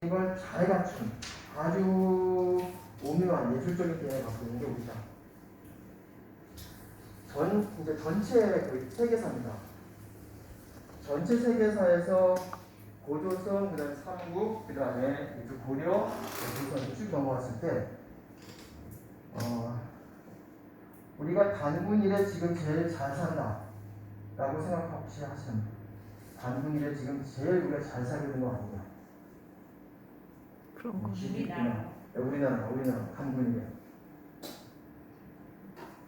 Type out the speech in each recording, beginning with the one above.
이걸 잘 갖춘 아주 오묘한 예술적인 개념을 갖고 있는 게 우리다. 이제 전체 그 세계사입니다. 전체 세계사에서 고조선, 그 다음에 삼국, 그 다음에 고려, 조선 쭉 넘어왔을 때, 우리가 단군일에 지금 제일 잘 산다 라고 생각하시 하시는 분. 단군일에 지금 제일 우리가 잘 살고 있는 거 아니냐. 그런 거 우리나라 단군일에.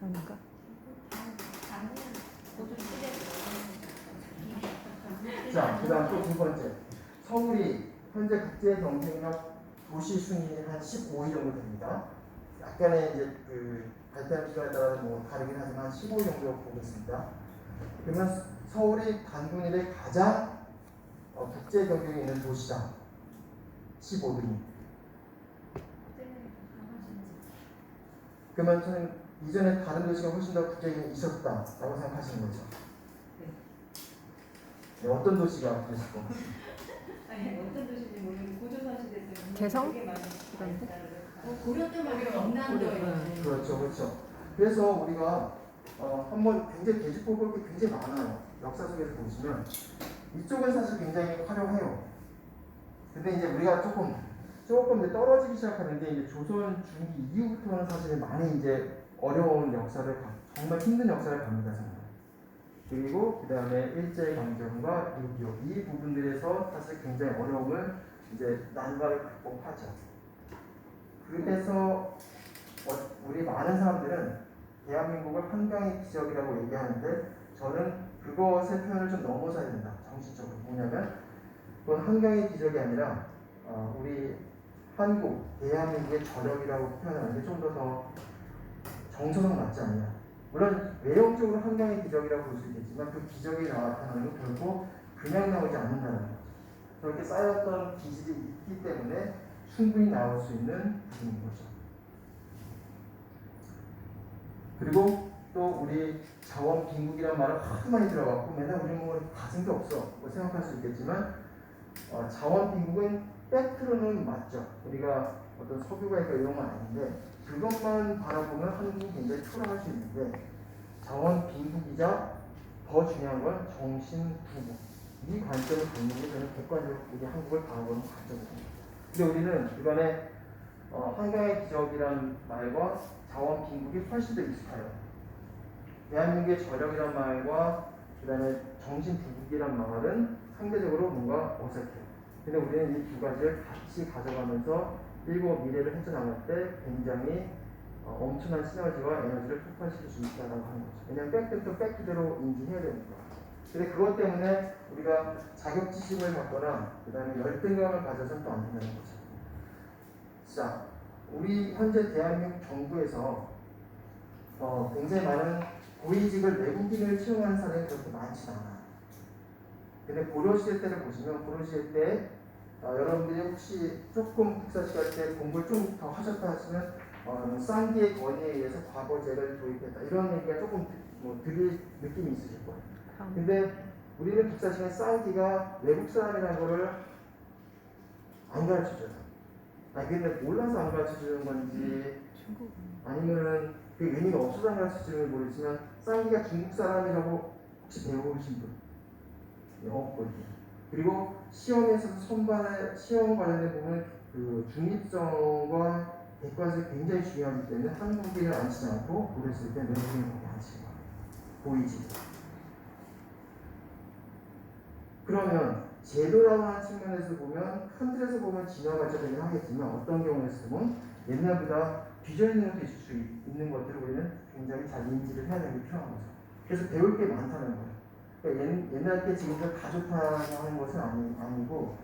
아닌가? 자, 그 다음 또 두 번째. 서울이 현재 국제 경쟁력 도시 순위 한 15위 정도 됩니다. 약간의 이제 그 발달 기간에 따라 뭐 다르긴 하지만 15위 정도 보겠습니다. 그러면 서울이 단군일의 가장 국제 경쟁이 있는 도시다. 15등이. 그러면 저는 이전에 다른 도시가 훨씬 더 국제경쟁이 있었다라고 생각하시는 거죠. 네, 어떤 도시가 그랬을 거? 아니 어떤 도시인지 모르겠는데 고조선 시대 때는 개성? 되게 많이 이런데? 고려 때 말고 경남도 그렇죠. 그래서 우리가 한번 굉장히 대짚보 볼 게 굉장히 많아요. 역사 속에서 보시면 이쪽은 사실 굉장히 화려해요. 근데 이제 우리가 조금 이제 떨어지기 시작하는데 이제 조선 중기 이후부터는 사실 많이 이제 어려운 역사를 정말 힘든 역사를 갑니다. 정말. 그리고 그 다음에 일제강점과 6.25 이 부분들에서 사실 굉장히 어려움을 이제 난관을 극복하죠. 그래서 우리 많은 사람들은 대한민국을 한강의 기적이라고 얘기하는데 저는 그것의 표현을 좀 넘어서야 된다. 정신적으로. 뭐냐면 그건 한강의 기적이 아니라 우리 한국, 대한민국의 저력이라고 표현하는 게 좀 더 정서상 맞지 않냐. 물론 외형적으로 한강의 기적이라고 볼 수 있겠지만 그 기적이 나타나는 건 결코 그냥 나오지 않는다는 거죠. 그렇게 쌓였던 기질이 있기 때문에 충분히 나올 수 있는 부분인 거죠. 그리고 또 우리 자원 빈국이라는 말을 하도 많이 들어갖고 맨날 우리 뭐 가진 게 없어 뭐 생각할 수 있겠지만 자원 빈국은 팩트로는 맞죠. 우리가 어떤 석유가 있고 이런 건 아닌데 그것만 바라보면 한국이 굉장히 초라할 수 있는데 자원 빈국이자 더 중요한 건 정신 부국 이 관점을 갖는 게 저는 객관적으로 우리 한국을 바라보는 관점입니다. 근데 우리는 이번에 한강의 기적이라는 말과 자원 빈국이 훨씬 더 익숙해요. 대한민국의 저력이란 말과 그 다음에 정신 부국이란 말은 상대적으로 뭔가 어색해요. 근데 우리는 이 두 가지를 같이 가져가면서 일곱 미래를 헤쳐나갈 때 굉장히 엄청난 시너지와 에너지를 폭발시킬 수 있다고 하는 거죠. 왜냐하면 팩트도 팩트대로 인지해야 되니까. 근데 그것 때문에 우리가 자격지심을 갖거나 그 다음에 열등감을 가져서는 또 안 된다는 거죠. 자, 우리 현재 대한민국 정부에서 굉장히 많은 고위직을 외국인을 채용하는 사람이 그렇게 많지 않아요. 근데 고려시대 때를 보시면 고려시대 때 여러분들이 혹시 조금 국사시갈 때 공부를 좀 더 하셨다 하시면 쌍기의 권위에 의해서 과거제를 도입했다 이런 얘기가 조금 들릴 느낌이 있으실 거예요. 근데 우리는 국사시간 쌍기가 외국 사람이라는 거를 안 가르쳐줘요. 근데 몰라서 안 가르쳐주는 건지 아니면은 그 의미가 없어서 안 가르쳐주는 모르지만 쌍기가 중국 사람이라고 혹시 배워보신 분? 없거든요. 그리고 시험에서 시험 관련해 보면 그 중립성과 객관성이 굉장히 중요하기 때문에 한국인을 앉히지 않고 그랬을 때 외국인을 거기 앉히는 거예요. 보이지. 그러면 제도라고 하는 측면에서 보면 큰 틀에서 보면 진화가 되긴 하겠지만 어떤 경우에서 보면 옛날보다 뒤져있는 것도 있을 수 있는 것들을 우리는 굉장히 잘 인지를 해야 되는 게 필요한 거죠. 그래서 배울 게 많다는 거예요. 그러니까 옛날 때 지금도 다 좋다는 것은 아니고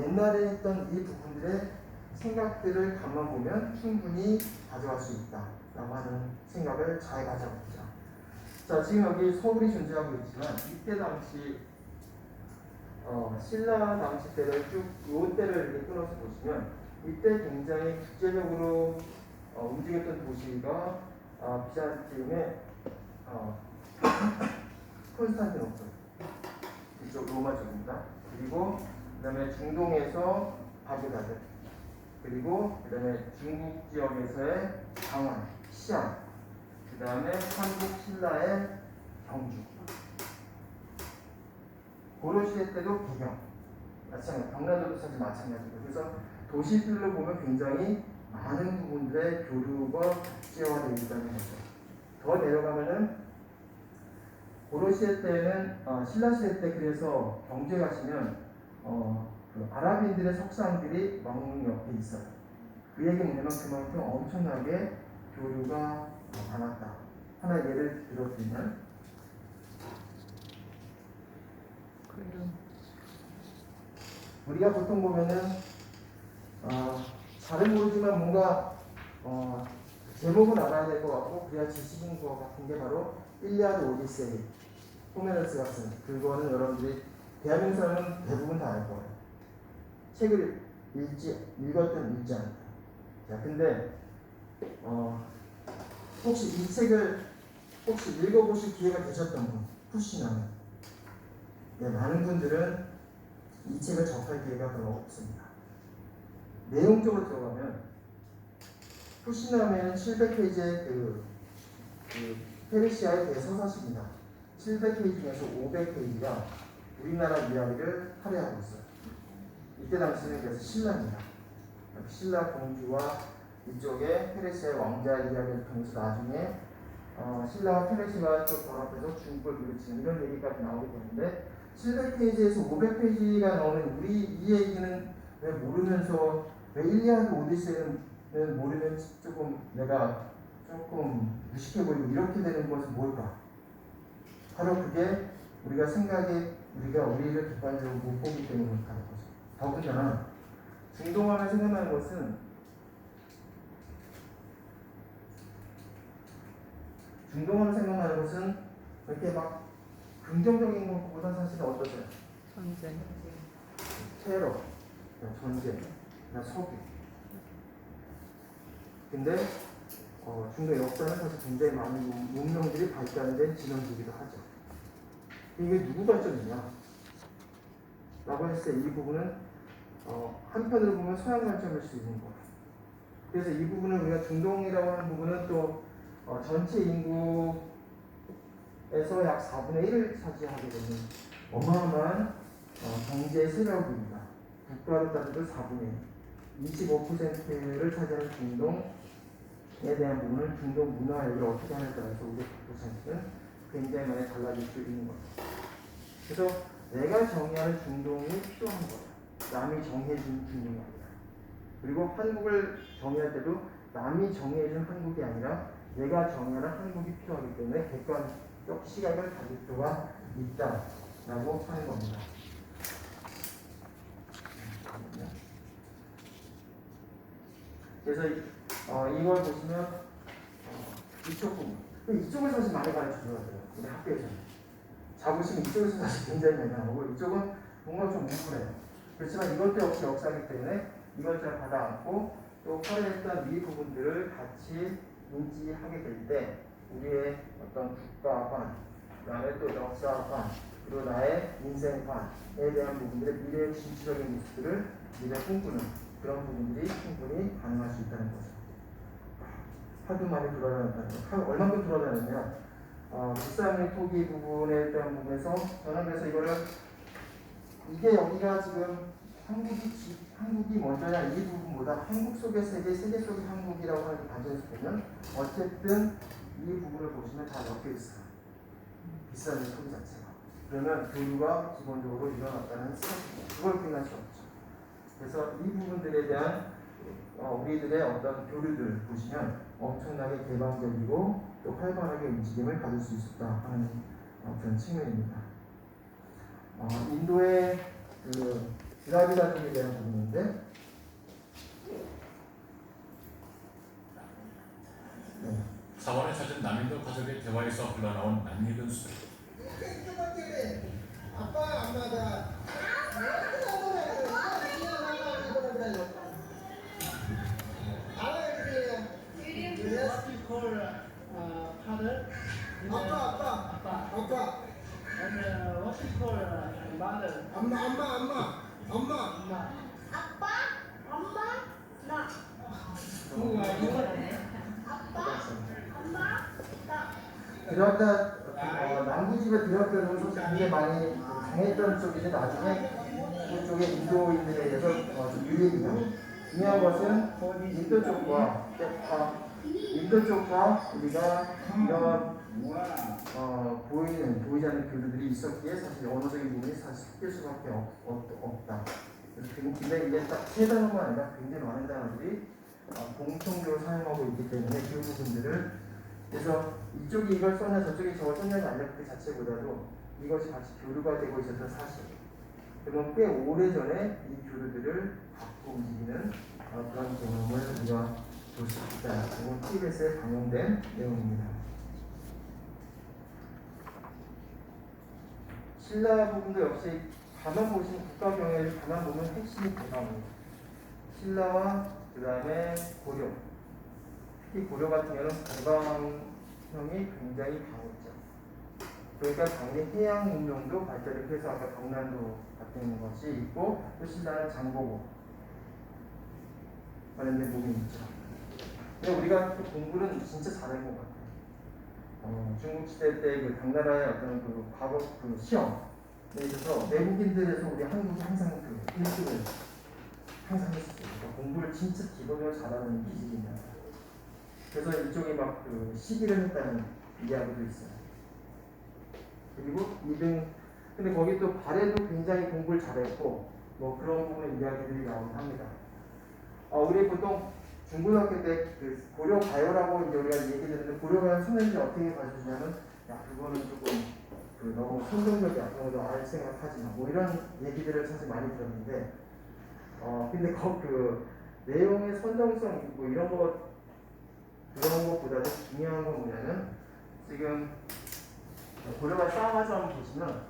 옛날에 했던 이 부분들의 생각들을 감만 보면 충분히 가져갈 수 있다라고 하는 생각을 잘 가져보자. 자, 지금 여기 서울이 존재하고 있지만 이때 당시 신라 당시 때를 요 때를 이렇게 끊어서 보시면 이때 굉장히 국제적으로 움직였던 도시가 비잔티움의 콘스탄티노플 이쪽 로마 쪽입니다. 그리고 그 다음에 중동에서 바그다드, 그리고 그다음에 중국 지역에서의 강원, 시안, 그다음에 한국 신라의 경주. 고려 시대 때도 개경, 마찬가지, 경라도도 사실 마찬가지고, 그래서 도시들로 보면 굉장히 많은 부분들의 교류가 국제화되어 있다는 거죠. 더 내려가면은 고려 시대 때는 신라 시대 때 그래서 경주에 가시면 그 아랍인들의 석상들이 왕릉 옆에 있어요. 그 얘기 뭐냐면 그만큼 엄청나게 교류가 많았다. 하나 예를 들어드리면 우리가 보통 보면은 잘은 모르지만 뭔가 제목은 알아야 될 것 같고 그래야 지식인 것 같은 게 바로 일리아드 오디세이, 호메로스가 쓴 그거는 여러분들이 대한민국 사람은 대부분 다 알 거예요. 책을 읽었든 읽지 않았든. 자, 근데 혹시 이 책을 혹시 읽어보실 기회가 되셨던 분, 푸시나무. 네, 많은 분들은 이 책을 접할 기회가 별로 없습니다. 내용적으로 들어가면 푸시나무에는 700페이지의 그 페르시아의 대서사시입니다. 700페이지 중에서 500페이지가 우리나라 이야기를 할애하고 있어요. 이때 당시는 그래서 신라입니다. 신라 공주와 이쪽에 페르시아의 왕자 이야기를 통해서 나중에 신라와 페르시아가 또 결합해서 중국을 물리치는 이런 얘기까지 나오게 되는데 700페이지에서 500페이지가 나오는 우리 이 얘기는 왜 모르면서 왜 일리아드 오디세이는 모르면 조금 내가 조금 무식해 보이고 이렇게 되는 것은 뭘까? 바로 그게 우리가 우리가 우리를 객관적으로 못 보기 때문에 그렇다는 거죠. 더군다나 중동하면 생각나는 것은 이렇게 막 긍정적인 것보다 사실은 어떠세요? 전쟁. 테러, 전쟁, 석유. 근데 중동 역사는 사실 굉장히 많은 문명들이 발달된 진영이기도 하죠. 이게 누구 관점이냐? 라고 했을 때 이 부분은 한편으로 보면 서양 관점일 수 있는 거예요. 그래서 이 부분을 우리가 중동이라고 하는 부분은 또 전체 인구에서 약 4분의 1을 차지하게 되는 어마어마한 경제 세력입니다. 국가로 따져도 4분의 1, 25%를 차지하는 중동에 대한 부분은 중동 문화를 어떻게 하느냐에 따라서 우리 국토상식은 굉장히 많이 달라질 수 있는 거죠. 그래서 내가 정의하는 중동이 필요한 거예요. 남이 정해준 중동이 아니라. 그리고 한국을 정의할 때도 남이 정해준 한국이 아니라 내가 정의하는 한국이 필요하기 때문에 객관적 시각을 가질 필요가 있다라고 하는 겁니다. 그래서 이걸 보시면 이쪽 부분, 이쪽을 사실 많이 가르쳐줘야 돼요. 우리 학교에서는. 자부심 이쪽에서 사실 굉장히 많이 나오고 이쪽은 뭔가 좀 우울해요. 그렇지만 이것도 역시 역사이기 때문에 이걸 잘 받아 안고 또 화려했던 이 부분들을 같이 인지하게 될 때 우리의 어떤 국가관, 그 다음에 또 역사관, 그리고 나의 인생관에 대한 부분들의 미래의 진취적인 모습들을 미래 꿈꾸는 그런 부분들이 충분히 가능할 수 있다는 거죠. 하도 많이 돌아다녔다는 거. 얼만큼 돌아다녔냐? 비싼 토기 부분에 대한 부분에서 저는 그래서 이거를 이게 여기가 지금 한국이 먼저냐 이 부분보다 한국 속의 세계, 세계 속의 한국이라고 하는 관점에서 보면 어쨌든 이 부분을 보시면 다 엮여 있어요. 비싼 토기 자체가. 그러면 교류가 기본적으로 일어났다는 사실입니다. 그걸 부인할 수 없죠. 그래서 이 부분들에 대한 우리들의 어떤 교류들 보시면 엄청나게 개방적이고 또 활발하게 움직임을 가질 수 있었다 하는 그런 측면입니다. 인도의 그 드라비다족에 대한 부분인데 네. 사원을 찾은 남인도 가족의 대화에서 흘러나온 낯익은 수다. 아빠 엄마가 father. 아빠 And what is called mother? 엄마 엄마. 아빠 들어갔다 남부집에 들어갔던 소식 굉장히 많이 강했던 쪽인데 나중에 그쪽에 인도인들에 대해서 좀 유리해지다. 중요한 것은 인도 쪽과 우리가 이런 보이지 않는 교류들이 있었기에 사실 언어적인 부분이 사실 섞일 수밖에 없다. 그래서 근데 이게 딱 세 단어만 아니라 굉장히 많은 단어들이 공통적으로 사용하고 있기 때문에 그 부분들을 그래서 이쪽이 이걸 썼냐 저쪽이 저걸 썼냐가 아니라 그 자체보다도 이것이 같이 교류가 되고 있어서 사실 그러면 꽤 오래전에 이 교류들을 갖고 움직이는 그런 경험을 우리가 볼 수 있다. 이건 TBS에 반영된 내용입니다. 신라 부분도 역시 가만 보시면 국가 경애를 가만 보면 핵심이 대강입니다. 신라와 그 다음에 고려, 특히 고려 같은 경우는 관광형이 굉장히 강했죠. 그러니까 당연히 해양 문명도 발달을 해서 아까 경난도 같은 것이 있고 또 신라는 장보고 관련된 부분이 있죠. 근데 우리가 또 공부는 진짜 잘한 것 같아요. 중국 시대 때 그 당나라의 어떤 그 과거 그 시험에 있어서 외국인들에서 우리 한국이 항상 그 1등을 항상 했었어요. 그러니까 공부를 진짜 기본적으로 잘하는 기질입니다. 그래서 이쪽에 막 그 시기를 했다는 이야기도 있어요. 그리고 2등, 근데 거기 또 발에도 굉장히 공부를 잘했고, 뭐 그런 부분의 이야기들이 나오긴 합니다. 우리 보통 중고등학교 때 그 고려 가요라고 이제 우리가 얘기 듣는데, 고려가 선생님이 어떻게 봐주냐면, 야, 그거는 조금 그 너무 선정적이야. 그런 거 알 생각하지 마. 뭐 이런 얘기들을 사실 많이 들었는데, 근데 그 내용의 선정성, 뭐 이런 거, 그런 것보다도 중요한 건 뭐냐면, 지금 고려가 쌍화점 한번 보시면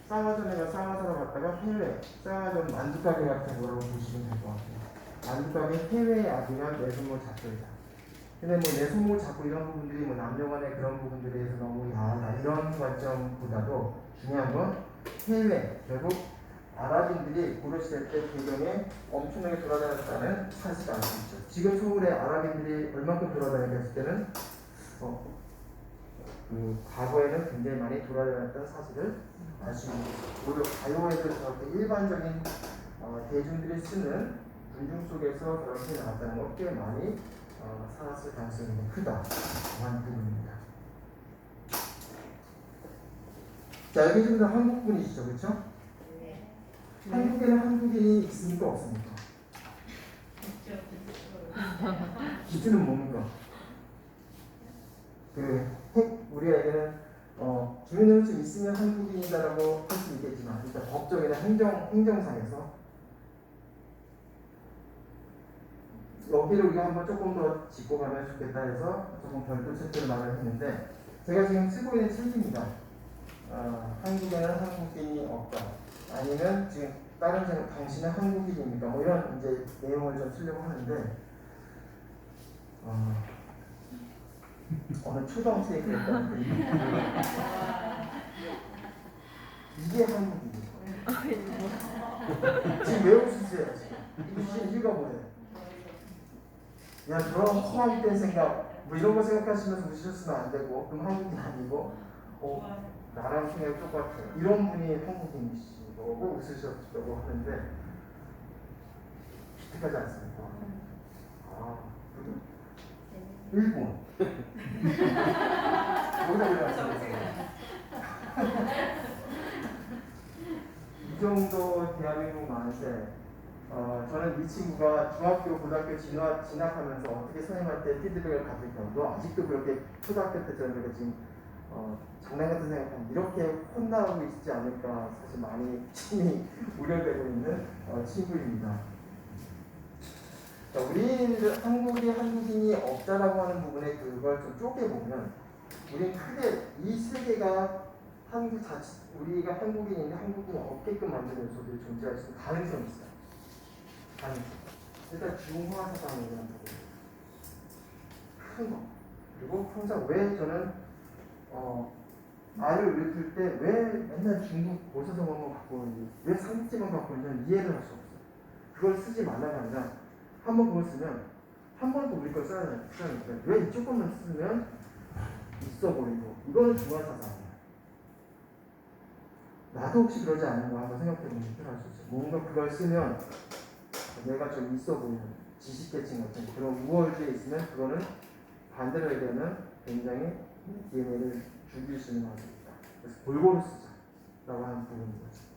쌍화점에가 쌍화사를 갖다가 해외 쌍화점 만두가게 같은 거라고 보시면 될 것 같아요. 만두가게 해외에 아기가 내손모 잡들이다. 근데 뭐 내손모 잡고 이런 부분들이 뭐 남녀간의 그런 부분들에 대해서 너무 야하다 이런 관점보다도 중요한 건 해외 결국 아랍인들이 고려시대 때 배경에 엄청나게 돌아다녔다는 사실을 알 수 있죠. 지금 서울에 아랍인들이 얼만큼 돌아다녔을 때는 그 과거에는 굉장히 많이 돌아다녔던 사실을 알 수 있는 고려 가요에도 저렇게 일반적인 대중들이 쓰는 군중 속에서 그렇게 나왔다는 것 꽤 많이 살았을 가능성이 크다라는 부분입니다. 자, 여기 지금 한국분이시죠, 그렇죠? 네. 한국에는 한국인이 있습니까, 없습니까? 기준은 뭡니까? 우리가 얘기는 주민등록증 있으면 한국인이다라고 할 수 있겠지만 일단 법적이나 행정상에서 여기를 우리가 한번 조금 더 짚고 가면 좋겠다 해서 조금 별도 챕터를 마련했는데 제가 지금 쓰고 있는 책입니다. 한국에는 한국인이 없다. 아니면 지금 다른 생각 당신은 한국인입니까? 뭐 이런 이제 내용을 좀 쓰려고 하는데 어느 초등학생이 그랬다는데 이게 한국인이에요. 지금 왜 웃으세요? 지금 이유가 뭐예요? 야, 저런 허황된 생각 뭐 이런 거 생각하시면서 웃으셨으면 안 되고 그럼 한국인 아니고 나랑 생각이 똑같아요. 이런 분이 한국인이시고 웃으셨다고 하는데 기특하지 않습니까? 일본 뭐라고 그래요? 이 정도 대한민국 많은데 저는 이 친구가 중학교, 고등학교 진학하면서 어떻게 선생님한테 피드백을 받을까? 너 아직도 그렇게 초등학교 때처럼 그렇게 지금 장난 같은 생각하면 이렇게 혼나고 있지 않을까 사실 많이 심히 우려되고 있는 친구입니다. 자, 우리는 한국인이 없다라고 하는 부분에 그걸 좀 쪼개보면 우리는 크게 이 세계가 우리가 한국인인데 한국인이 없게끔 만드는 요소들이 존재할 수 있는 가능성이 있어요. 일단 중화사상이라는 부분 큰 거. 그리고 항상 왜 저는 말을 읽을 때 왜 맨날 중국 고사성어만 갖고 있는지 왜 삼국지만 갖고 있는지 이해를 할 수 없어요. 그걸 쓰지 말라가 아니라 한 번 그걸 쓰면 한 번 더 우리 걸 써야 되니까 왜 이쪽 것만 쓰면 있어 보이고 이거는 중요한 사상이에요. 나도 혹시 그러지 않는가 한번 생각해보면 필요할 수 있어요. 뭔가 그걸 쓰면 내가 좀 있어 보이는 지식계층 같은 그런 우월주의에 있으면 그거는 반대로 얘기하면 굉장히 DNA를 죽일 수 있는 방식이다. 그래서 골고루 쓰자라고 하는 부분인 거죠.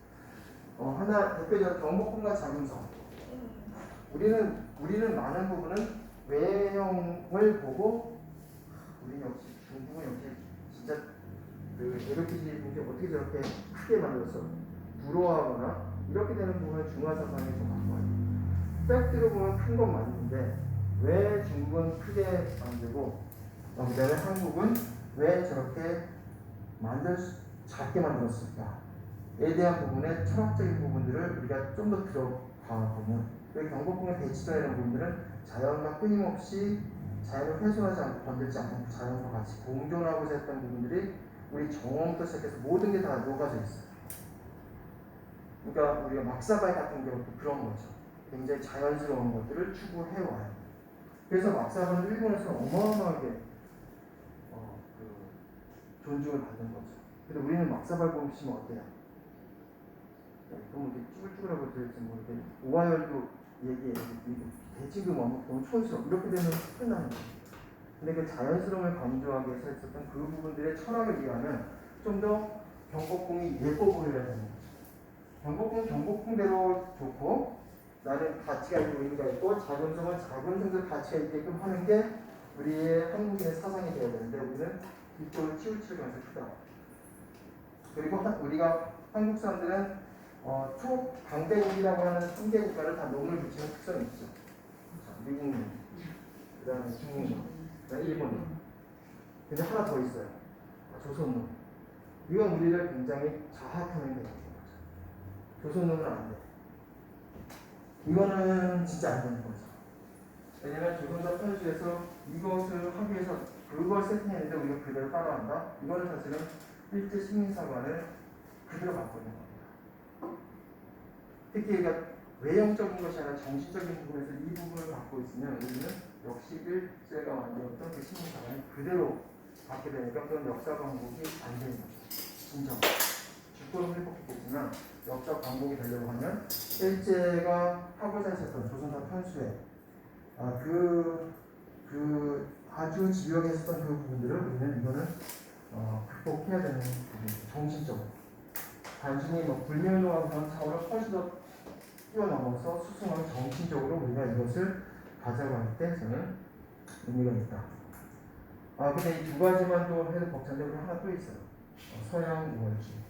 하나 대표적으로 경복궁과 자금성. 우리는 많은 부분은 외형을 보고 우리는 역시 중국은 역시 진짜 그 에로티지 분이 어떻게 저렇게 크게 만들었어 부러워하거나 이렇게 되는 부분은 중화사상에 좀 가까워요. 팩트로 보면 큰 건 맞는데 왜 중국은 크게 만들고 그다음에 한국은 왜 저렇게 작게 만들었을까에 대한 부분의 철학적인 부분들을 우리가 좀 더 들어가 보면 왜 경복궁의 배치가 이런 부분들은 자연과 끊임없이 자연을 훼손하지 않고 건들지 않고 자연과 같이 공존하고자 했던 부분들이 우리 정원부터 시작해서 모든 게 다 녹아져 있어요. 그러니까 우리가 막사발 같은 경우도 그런 거죠. 굉장히 자연스러운 것들을 추구해와요. 그래서 막사발은 일본에서는 어마어마하게 존중을 받는 거죠. 근데 우리는 막사발 보시면 어때요? 너무 이렇게 쭈글쭈글하고 들을지 모르겠는데 오하열도 얘기해. 대칭도 너무 촌스러워. 이렇게 되면 끝나는 거예요. 근데 그 자연스러움을 강조하기 위해서 했었던 그 부분들의 철학을 이해하면 좀 더 경복궁이 예뻐 보여야 되는 거죠. 경복궁은 경복궁대로 좋고 나는 가치가 있고 의미가 있고 자금성은 자금성대로 가치가 있게끔 하는 게 우리의 한국인의 사상이 되어야 되는데 우리는 이쪽을 치우칠 가능성이 크다. 그리고 우리가 한국 사람들은 초강대국이라고 하는 3개 국가를 다 nom을 붙이는 특성이 있죠. 미국민, 그 다음에 중국민, 그 다음에 일본인. 근데 하나 더 있어요. 조선놈. 이건 우리를 굉장히 자학하는 게 조선놈은 안 돼. 이거는 진짜 안 되는 거죠. 왜냐면 조선사 편수에서 이것을 하기 위해서 그걸 세팅했는데 우리가 그대로 따라한다? 이거는 사실은 일제 식민사관을 그대로 갖고 있는 겁니다. 특히 그러니까 외형적인 것이 아니라 정신적인 부분에서 이 부분을 갖고 있으면 우리는 역시 일제가 만들었던 그 식민사관을 그대로 갖게 되니까 그런 역사 광복이 안 되는 거죠. 진정. 죽도록 회복했겠지만 역사 광복이 되려고 하면 일제가 하고자 했었던 조선사 편수에 아주 집요했었던 그 부분들을 우리는 이거는 극복해야 되는 부분이죠. 정신적으로. 단순히 불멸로한 그런 차원을 훨씬 더 뛰어넘어서 수승하는 정신적으로 우리가 이것을 가져갈 때 저는 의미가 있다. 근데 이 두 가지만 또 해도 벅찬데 우리 하나 또 있어요. 서양 우월주의.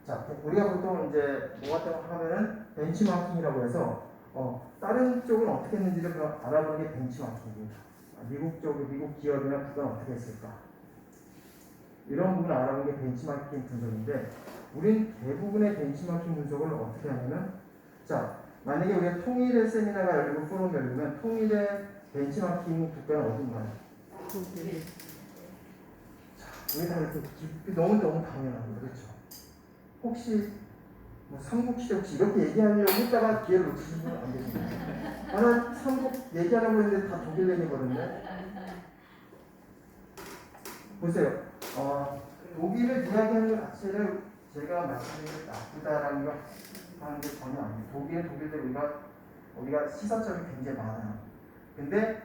자, 우리가 보통 이제 뭐 같은 거 하면은 벤치마킹이라고 해서 다른 쪽은 어떻게 했는지를 알아보는 게 벤치마킹입니다. 미국 기업이나 국가는 어떻게 했을까? 이런 부분을 알아보는 게 벤치마킹 분석인데, 우린 대부분의 벤치마킹 분석을 어떻게 하냐면, 자, 만약에 우리가 통일의 세미나가 열리고 포럼이 열리면 통일의 벤치마킹 국가는 어딘가요? 독일. 자, 우리 다 이렇게 너무 당연한 거 그렇죠? 혹시 삼국시대 혹시 이렇게 얘기하려고 했다가 기회를 놓치시는 분 안 계십니까? 나는 삼국 얘기하려고 했는데 다 독일 얘기거든요. 보세요. 독일을 이야기하는 것 자체를 제가 말씀드린 게 나쁘다라는 거 하는 게 전혀 아니에요. 독일은 독일대로 우리가 시사점이 굉장히 많아요. 근데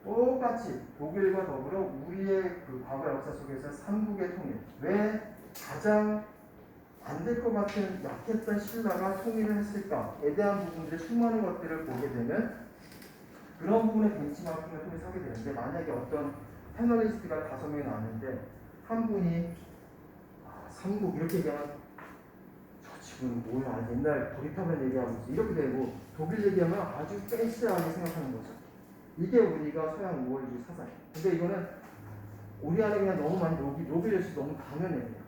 똑같이 독일과 더불어 우리의 그 과거 역사 속에서 삼국의 통일, 왜 가장 안 될 것 같은 약했던 신라가 통일을 했을까에 대한 부분들의 수많은 것들을 보게 되면 그런 부분의 벤치마킹을 통해서 하게 되는데, 만약에 어떤 패널리스트가 5명이 나왔는데 한 분이 삼국 이렇게 얘기하면 저 지금 뭐야 옛날 도립하면 얘기하고 있어 이렇게 되고, 독일 얘기하면 아주 팬시하게 생각하는 거죠. 이게 우리가 서양 우월주의 사상이에요. 근데 이거는 우리 안에 그냥 너무 많이 녹여져서 너무 당연해요.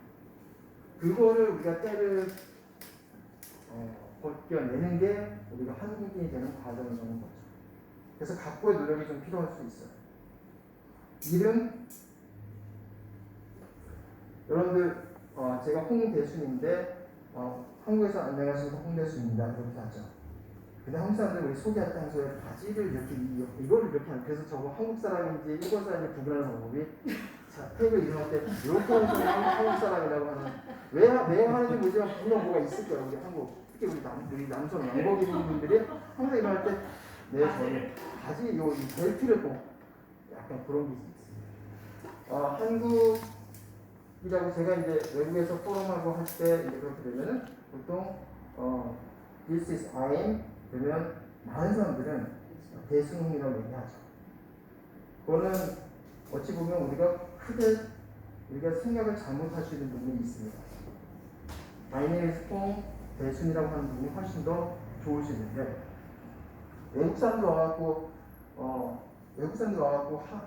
그거를 우리가 때를 벗겨내는 게 우리가 한국인이 되는 과정을 보는 거죠. 그래서 각고의 노력이 좀 필요할 수 있어요. 이름, 여러분들 제가 홍대순인데 한국에서 안녕하십니까 홍대순입니다. 그렇게 하죠. 근데 한국 사람들 우리 소개할 때 항상 바지를 이렇게 이거를 이렇게 하는, 그래서 저거 한국 사람인지 일본 사람인지 구분하는 방법이 자 택을 이동할 때 이렇게 하는 사람이 한국 사람이라고 하는 왜 하는지 모르지만 분명 뭐가 있을 거야 우리 한국 특히 우리 남성 양복 입은 분들이 항상 일어날 때내 저는 바지 요 벨트를 꼭 약간 그런 게 있습니다. 한국이라고 제가 이제 외국에서 포럼하고 할 때 이제 그렇게 되면은 보통 This is I'm 그러면 많은 사람들은 대승이라고 얘기하죠. 그거는 어찌 보면 우리가 생각을 잘못할 수 있는 부분이 있습니다. My name is Pong 대순이라고 하는 부분이 훨씬 더 좋을 수 있는데 외국 사람들 와갖고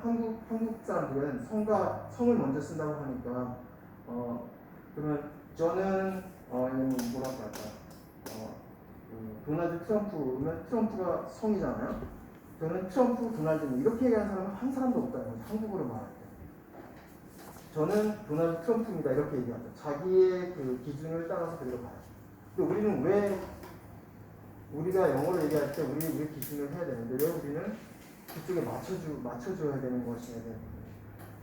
한국 사람들은 성을 먼저 쓴다고 하니까 그러면 저는 뭐라고 할까 도널드 트럼프면 트럼프가 성이잖아요. 저는 트럼프 도널드는 이렇게 얘기하는 사람은 한 사람도 없다는 거죠. 한국어로 말할 때. 저는 도널드 트럼프입니다. 이렇게 얘기하죠. 자기의 그 기준을 따라서 그대로 가요. 근데 우리는 왜 우리가 영어로 얘기할 때 우리 기준을 해야 되는데 왜 우리는 그쪽에 맞춰줘야 되는 것이냐 되는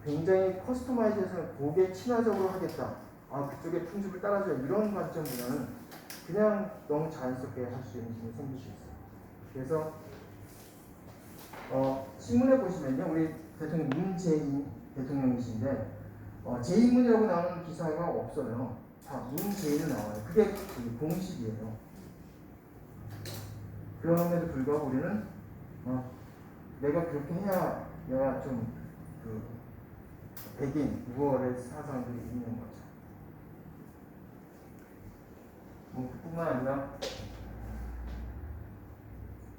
굉장히 커스터마이즈해서 곡에 친화적으로 하겠다. 그쪽의 풍습을 따라줘야 이런 관점보다는 그냥 너무 자연스럽게 할 수 있는 힘이 생길 수 있어요. 그래서 신문에 보시면요, 우리 대통령 문재인 대통령이신데 제2문이라고 나오는 기사가 없어요. 다 문재인은 나와요. 그게 공식이에요. 그럼에도 불구하고 우리는 내가 그렇게 해야 내가 좀 백인, 우월의 사상들이 있는 거죠. 그뿐만 아니라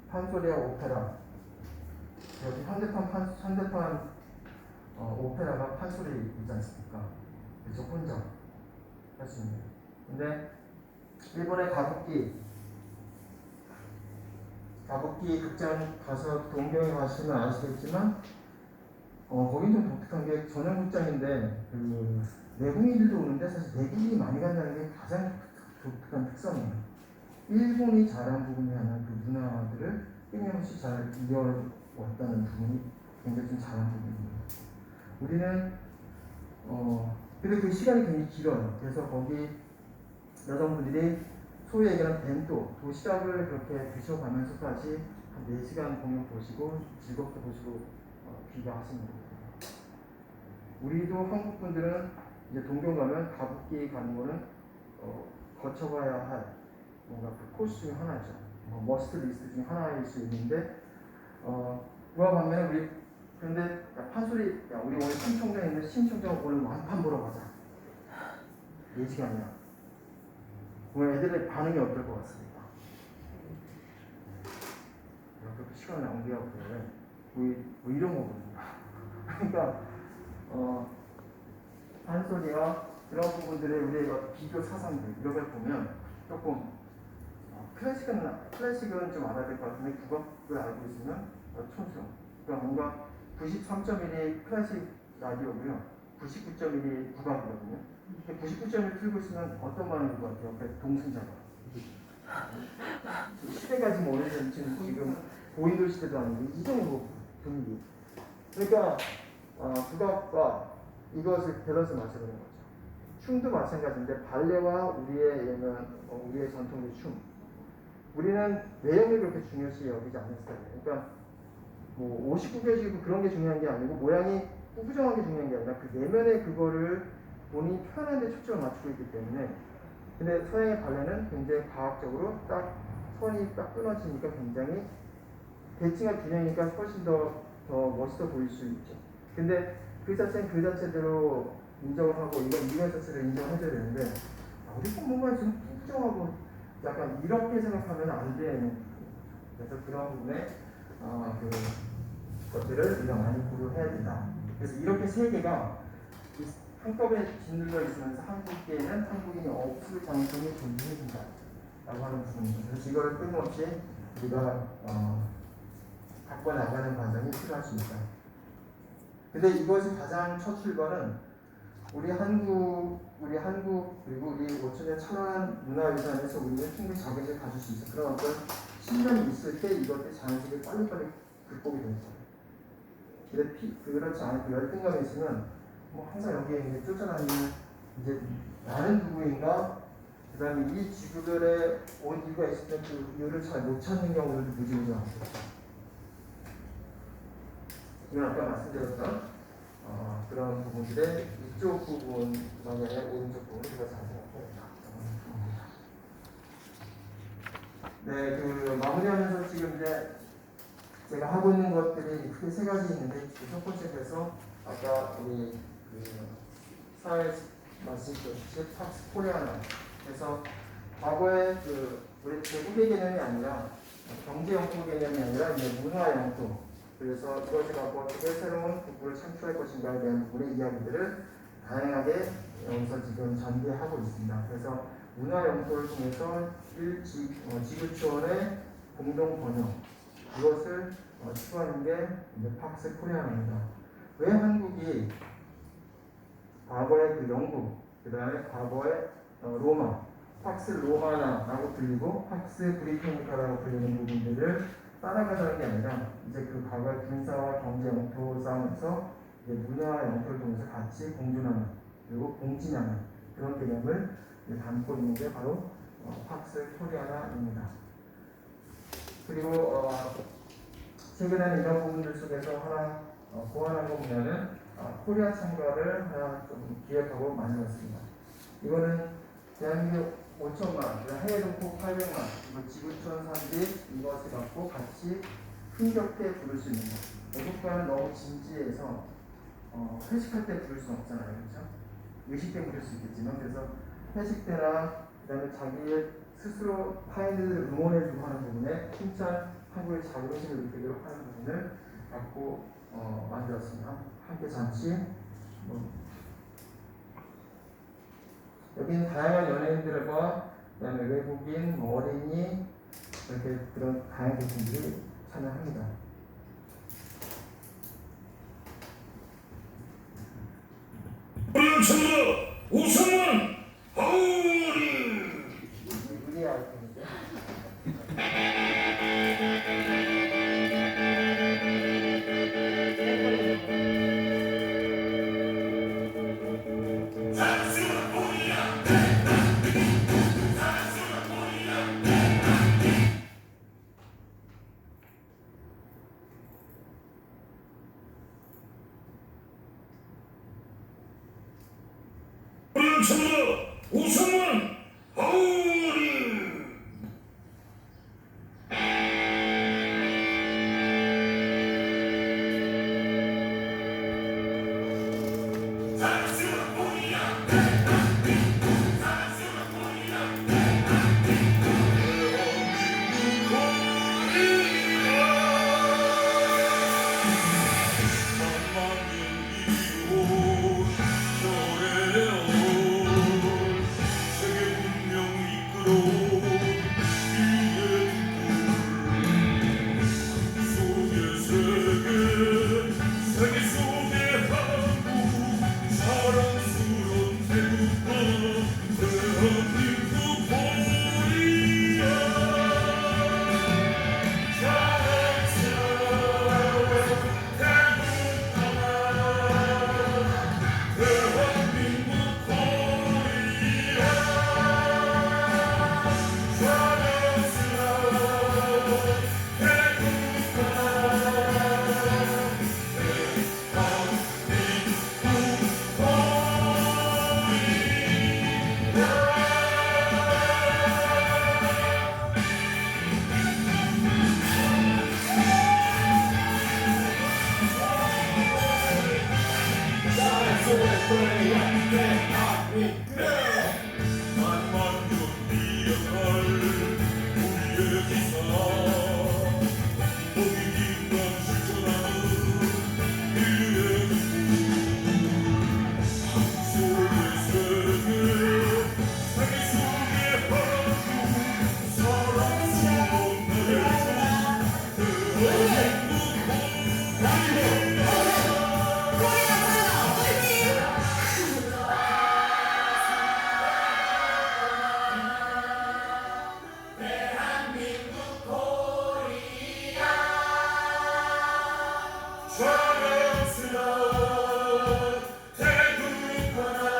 판소리와 오페라 여기 현대판 오페라가 판소리이지 않습니까? 그래서 혼자 할 수 있는. 근데 일본의 가부키 극장 가서 동경에 가시면 아시겠지만 거긴 좀 독특한 게 전용 극장인데 내국인들도 오는데 사실 내국인이 많이 간다는 게 가장 독특한 특성이에요. 일본이 잘한 부분이 하나 그 문화들을 끊임없이 잘 이어왔다는 부분이 굉장히 좀 잘한 부분입니다. 우리는 근데 그 시간이 굉장히 길어요. 그래서 거기 여성분들이 소위 얘기하는 벤토 도시락을 그렇게 드셔가면서까지 한 4시간 공연 보시고 즐겁게 보시고 귀가하시는 겁니다. 우리도 한국 분들은 이제 동경 가면 가부키 가는 거는 거쳐가야 할 뭔가 그 코스 중에 하나죠. 머스트 리스트 중에 하나일 수 있는데 그와 반면에 우리 그런데 판소리 우리 오늘 심청정에 있는 심청정 오늘 완판 보러 가자. 4시간이야. 오늘 애들의 반응이 어떨 것 같습니까? 그렇게 시간 낭비하고 그래. 뭐 이런 거거든요. 그러니까 판소리와 그런 부분들의 우리의 비교 사상들 이런 걸 보면 조금 클래식은 좀 알아야 될 것 같은데 국악을 알고 있으면 촌스러워. 그러니까 뭔가 93.1이 클래식 라디오고요. 99.1이 국악이거든요. 99.1 틀고 있으면 어떤 반응일 것 같아요? 동승자가. 시대가 지금 오래전 지금 고인돌 시대도 아니고 이 정도 분위기. 그러니까 국악과 이것을 밸런스 맞춰야 되는 거죠. 춤도 마찬가지인데 발레와 우리의 전통의 춤. 우리는 내용이 그렇게 중요시 여기지 않는 스타일이에요. 그러니까 뭐 59개시고 그런 게 중요한 게 아니고 모양이 꾸부정한 게 중요한 게 아니라 그 내면의 그거를 본인이 표현하는 데 초점을 맞추고 있기 때문에 근데 서양의 발레는 굉장히 과학적으로 딱 선이 딱 끊어지니까 굉장히 대칭과 균형이니까 훨씬 더 멋있어 보일 수 있죠. 근데 그 자체는 그 자체대로 인정을 하고 이건 이거 자체를 인정해줘야 되는데 우리 뭔가 좀 꾸부정하고 약간 이렇게 생각하면 안 되는 그래서 그런 부분에 것들을 우리가 많이 고려해야 된다. 그래서 이렇게 세 개가 한꺼번에 짓눌러 있으면서 한국계에는 한국인이 없을 가능성이 존재해진다 라고 하는 부분입니다. 그래서 이거를 끊임없이 우리가 바꿔나가는 과정이 필요할 수 있다. 근데 이것이 가장 첫 출발은 우리 한국 그리고 우리 5천년 천안 문화유산에서 우리는 충분히 자격을 가질 수 있어. 그런 어떤 10년이 있을 때 이것들 자연스럽게 빨리빨리 극복이 되죠. 근데 그렇지 않고 열등감이 있으면 뭐 항상 여기에 이제 쫓아다니는 이제 나는 누구인가, 그 다음에 이 지구별에 온 이유가 있을 때 그 이유를 잘 못 찾는 경우들도 무지무지하고, 이건 아까 말씀드렸던 그런 부분들의 이쪽 부분 방향의 오른쪽 부분 제가 자세하게 네, 그 마무리하면서 지금 이제 제가 하고 있는 것들이 크게 세 가지 있는데, 첫 번째에서 아까 우리 그 사회 말씀드렸듯이 팍스 코리아나 그래서 과거에 그 우리 제국의 개념이 아니라 경제 영토 개념이 아니라 이제 문화 영토, 그래서 이것을 갖고 어떻게 새로운 국부를 창출할 것인가에 대한 부분의 이야기들을 다양하게 여기서 지금 전개하고 있습니다. 그래서 문화 영토를 통해서 지구촌의 공동 번영, 이것을 추구하는 게 이제 팍스 코리아입니다. 왜 한국이 과거의 그 영국, 그 다음에 과거의 로마, 팍스 로마나라고 불리고 팍스 브리타니카라고 불리는 부분들을 따라가자는 게 아니라 이제 그 과거의 군사와 경제 영토 싸움에서 이제 문화 영토를 통해서 같이 공존하는, 그리고 공진하는 그런 개념을 담고 있는 게 바로 팍스 코리아나입니다. 그리고 최근에는 이런 부분들 속에서 하나 보완한 거 보면은 코리아 참가를 하나 좀 기획하고 만들었습니다. 이거는 대한민국 5천만, 해외 동포 800만, 지구촌 사람들이 이것을 갖고 같이 흥겹게 부를 수 있는 것. 외국과는 너무 진지해서 회식할 때 부를 수는 없잖아요, 그렇죠? 의식 때 부를 수 있겠지만, 그래서 회식 때나 그다음에 자기 스스로 타인들을 응원해주고 하는 부분에 칭찬하고 자긍심을 느끼도록 하는 부분을 갖고 만들었습니다. 함께 잔치. 여기는 다양한 연예인들과 그다음에 외국인, 어린이 이렇게 그런 다양한 분들이 참여합니다. 우승은 하울. 우리 아이템이죠. 우승은 하울. 자랑스러운 대국하나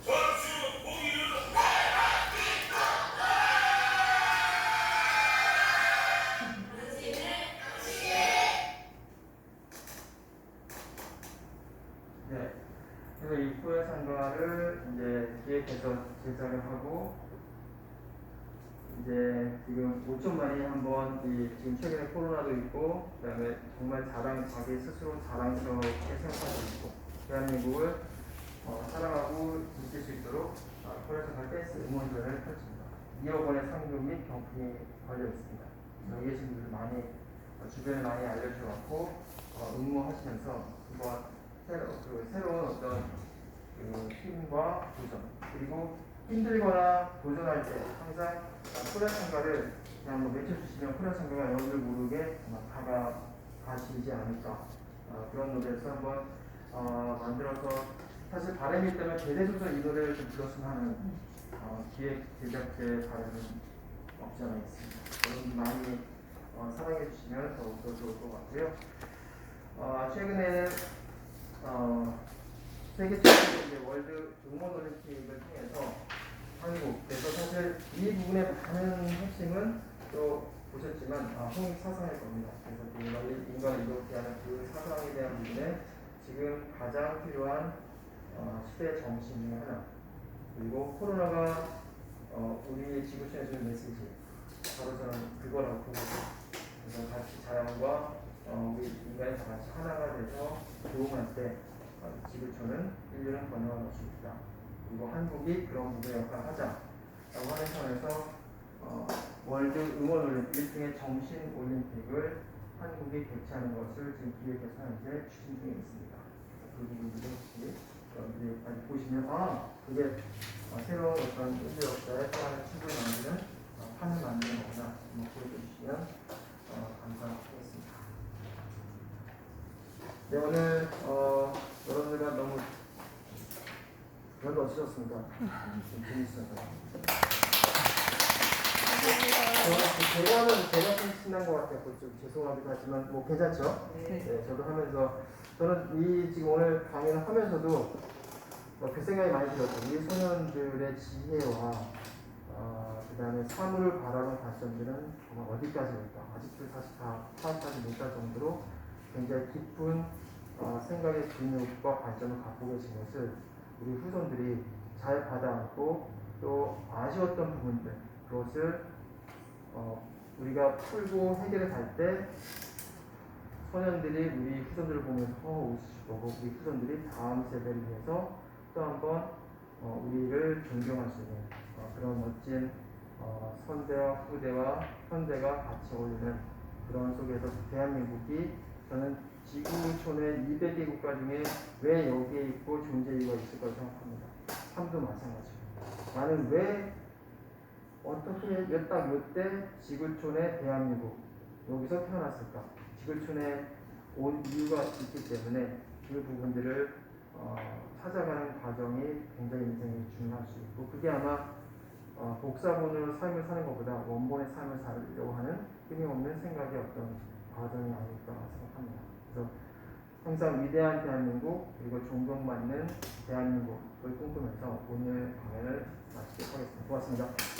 전수 공의를 네. 그래서 이 코야 상가를 이제 기획해서 제작을 하고 이제 지금 5천만이 한번 지금 최근에 코로나도 있고 그다음에 정말 자기 스스로 자랑스럽게 생각하고 있고 대한민국을 사랑하고 지킬 수 있도록 코야 상가 댄스 응원전을 펼칩니다. 2억 원의 상금 및 경품이 걸려 있습니다. 여기 계신 분들 많이 주변에 많이 알려주었고 응모하시면서 한번 새로운 어떤 힘과 도전 그리고 힘들거나 도전할 때 항상 코리아 참가를 그냥 한번 외쳐주시면 코리아 참가가 여러분들 모르게 아마 다가가시지 않을까 그런 노래에서 한번 만들어서 사실 바람이 있다면 대대적으로 이 노래를 좀 불렀으면 하는 기획 제작자의 바람은 없지 않아 있습니다. 여러분 많이 사랑해 주시면 더욱더 좋을 것 같고요. 최근에는 세계 최초 월드 응원 올림픽을 통해서 한국에서 사실 이 부분의 많은 핵심은 또 보셨지만 홍익 사상일 겁니다. 그래서 인간을 이롭게 하는 그 사상에 대한 부분에 지금 가장 필요한 시대 정신 중에 하나 그리고 코로나가 우리 지구촌에 주는 메시지 바로 저는 그거라고 보고 그래서 같이 자연과 우리 인간이 다 같이 하나가 돼서 조응할 때 지구촌은 인류는 번영할 것입니다. 그리고 한국이 그런 부분의 역할을 하자라고 하는 선에서 월드 응원 올림픽 일종의 정신 올림픽을 한국이 개최하는 것을 지금 기획해서 현재 추진 중에 있습니다. 그 부분들도 혹시 여러분들이 보시면 그게 새로운 어떤 인류 역사의 또 하나의 축을 만드는 판을 만드는 거구나 보여주시면 감사하겠습니다. 네, 오늘 여러분들과 너무 어떠셨습니까? 좀 재밌었어요. 제가 좀 신난 것 같아요. 좀 죄송하기도 하지만 뭐 괜찮죠? 네, 저도 하면서 저는 지금 오늘 강의를 하면서도 그 생각이 많이 들었어요. 우리 소년들의 지혜와 그다음에 사물을 바라보는 관점들은 정말 어디까지일까? 아직도 사실 다 파악하지 못할 정도로 굉장히 깊은 생각의 기능과 관점을 갖고 계신 것을 우리 후손들이 잘 받아안고 또 아쉬웠던 부분들 그것을 우리가 풀고 해결해 갈 때 소년들이 우리 후손들을 보면서 웃으실 거고 우리 후손들이 다음 세대를 위해서 또 한번 우리를 존경할 수 있는 그런 멋진 선대와 후대와 현대가 같이 어울리는 그런 속에서 대한민국이 저는 지구촌의 200개 국가 중에 왜 여기에 있고 존재 이유가 있을 거라고 생각합니다. 삶도 마찬가지고 나는 왜 어떻게 딱 이때 지구촌의 대한민국 여기서 태어났을까? 지구촌에 온 이유가 있기 때문에 그 부분들을 찾아가는 과정이 굉장히 인생에 중요할 수 있고 그게 아마 복사본으로 삶을 사는 것보다 원본의 삶을 살려고 하는 끊임없는 생각의 어떤 과정이 아닐까 생각합니다. 그래서 항상 위대한 대한민국 그리고 존경받는 대한민국을 꿈꾸면서 오늘 강연을 마치도록 하겠습니다. 고맙습니다.